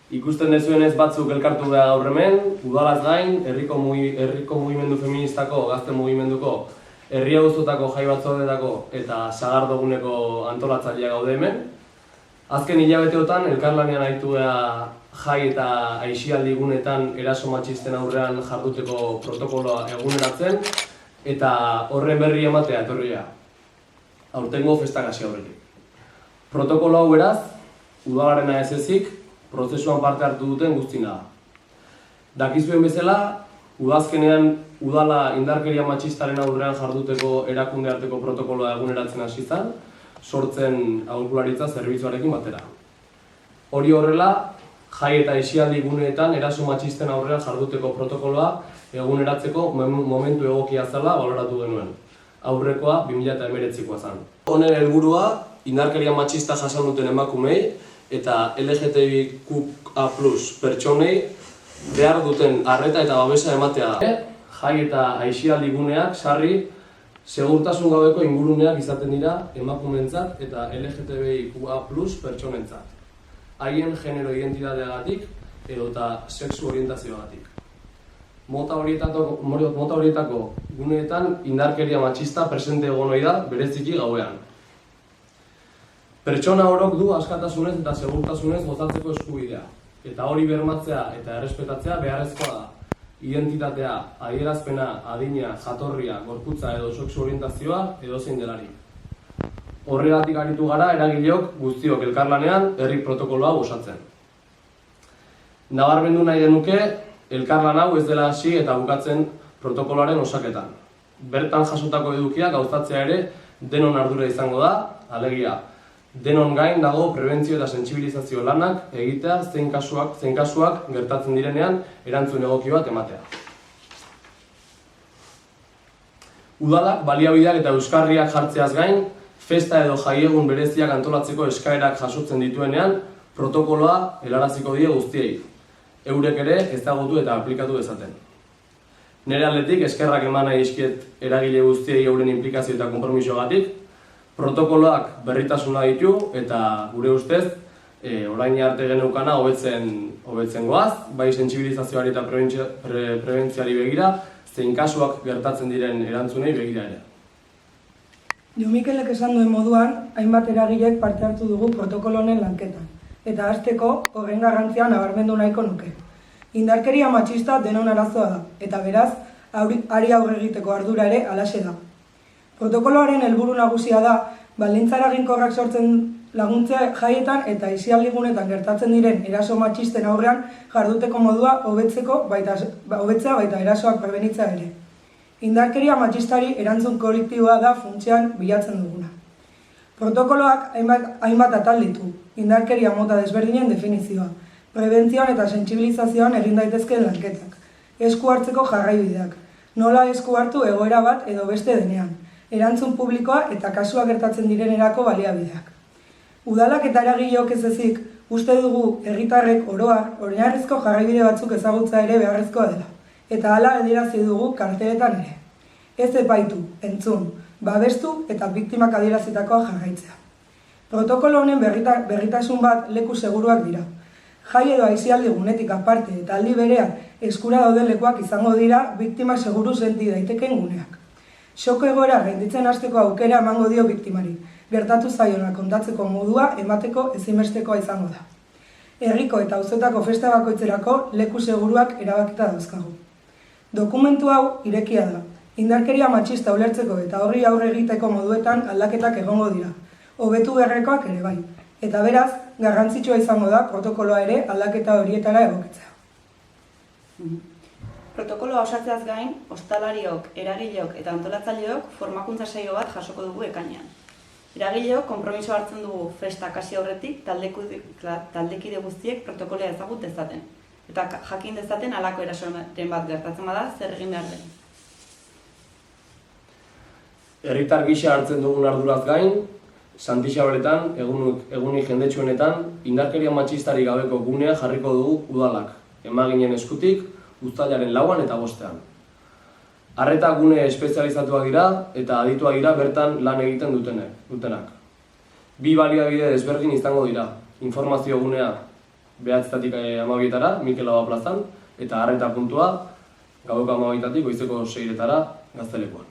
Ikusten dezuenez batzuk elkartu da gaur hemen, udalaz gain, herriko mugimendu feministako, gazte mugimenduko, herri auzotako jai batzordetako eta sagardoguneko antolatzailea gaude hemen. Azken hilabeteotan elkarlanean aritu gara jai eta aisialdi gunetan eraso matxisten aurrean jarduteko protokoloa eguneratzen eta horren berri ematea etorria. Aurtengo festak hasi aurretik. Protokolo hau beraz, udalarena ez ezik, prozesuan parte hartu duten guztina da. Dakizuen bezala, udazkenean udala indarkeria matxistaren aurrean jarduteko erakunde arteko protokoloa eguneratzen hasi zen, sortzen aholkularitza zerbitzuarekin batera. Hori horrela, jai eta aisialdi guneetan eraso matxisten aurrean jarduteko protokoloa eguneratzeko momentu egokia zela baloratu genuen. Aurrekoa 2019koa zen. Honen helburua indarkeria matxista jasan duten emakumei eta LGTBIQA+ pertsonei behar duten arreta eta babesa ematea da. Jai eta aisialdi guneak sarri segurtasun gabeko inguruneak izaten dira emakumeentzat eta LGTBIQA+ pertsonentzat. Haien genero identitateagatik edota sexu orientazioagatik. Mota horietako guneetan indarkeria matxista presente egon ohi da bereziki gauean. Pertsona orok du askatasunez eta segurtasunez gozatzeko eskubidea, eta hori bermatzea eta errespetatzea beharrezkoa da. Identitatea, adierazpena, adina, jatorria, gorputza edo sexu orientazioa edozein delarik. Horregatik aritu gara eragileok guztiok elkarlanean herri protokolo hau osatzen. Nabarmendu nahi genuke, elkarlan hau ez dela hasi eta bukatzen protokoloaren osaketan. Bertan jasotako edukiak gauzatzea ere denon ardura izango da, alegia. Denon gain dago prebentzio eta sentsibilizazio lanak egitea zein kasuak gertatzen direnean erantzun egoki bat ematea. Udalak baliabideak eta euskarriak jartzeaz gain, festa edo jaiegun bereziak antolatzeko eskaerak jasotzen dituenean, protokoloa helaraziko die guztiei. Eurek ere ezagutu eta aplikatu dezaten. Nire aldetik eskerrak eman nahi dizkiet eragile guztiei euren inplikazio eta konpromisoagatik. Protokoloak berritasuna ditu eta gure ustez, orain arte geneukana hobetzen goaz, bai sentsibilizazioari eta prebentziari begira, zein kasuak gertatzen diren erantzunei begira ere. Jo Mikelek esan duen moduan, hainbat eragilek parte hartu dugu protokolo honen lanketan. Eta hasteko, horren garrantzia nabarmendu nahiko nuke. Indarkeria matxista denon arazoa da, eta beraz, hari aurre egiteko ardura ere halaxe da. Protokoloaren helburu nagusia da, baldintza eraginkorrak sortzen laguntzea jaietan eta aisialdigunetan gertatzen diren eraso matxisten aurrean jarduteko modua hobetzea baita erasoak prebenitzea ere. Indarkeria matxistari erantzun kolektiboa da funtsean bilatzen duguna. Protokoloak hainbat atal ditu, indarkeria mota desberdinen definizioa, prebentzioan eta sentsibilizazioan egin daitezkeen lanketak, esku hartzeko jarraibideak, nola esku hartu egoera bat edo beste denean, erantzun publikoa eta kasua gertatzen direnerako baliabideak. Udalak eta eragileok ez ezik, uste dugu herritarrek oroar, oinarrizko jarraibide batzuk ezagutza ere beharrezkoa dela, eta hala adierazi dugu karteletan ere. Ez epaitu, entzun, babestu eta biktimak adierazitakoa jarraitzea. Protokolo honen berritasun bat leku seguruak dira. Jai edo aisialdi gunetik aparte eta aldi berean eskura dauden lekuak izango dira biktima seguru senti daitekeen guneak. Xoko egoera gainditzen hasteko aukera emango dio biktimari, gertatu zaiona kontatzeko modua emateko ezinbestekoa izango da. Herriko eta auzoetako festa bakoitzerako leku seguruak erabakita dauzkagu. Dokumentu hau irekia da, indarkeria matxista ulertzeko eta horri aurre egiteko moduetan aldaketak egongo dira, hobetu beharrekoak ere bai, eta beraz, garrantzitsua izango da protokoloa ere aldaketa horietara egokitzea. Protokoloa osatzeaz gain, ostalariok, eragileok eta antolatzaileok formakuntza saio bat jasoko dugu ekainean. Eragileok konpromiso hartzen dugu festa hasi aurretik taldekide guztiek protokoloa ezagut dezaten. Eta jakin dezaten halako erasoren bat gertatzen bada zer egin behar den. Herritar gisa hartzen dugun arduraz gain, Santixabeletan, egunik jendetsuenetan, indarkeria matxistari gabeko gunea jarriko dugu udalak, emaginen eskutik, uztailaren 4 eta 5. Arreta gune espezializatuak dira eta adituak dira bertan lan egiten dutenak. Bi baliabide desberdin izango dira, informazio gunea 9:00-tatik 12:00-etara, Mikel Laboa plazan, eta arreta puntua, gaueko 12:00-tatik goizeko 6:00-etara Gaztelekuan.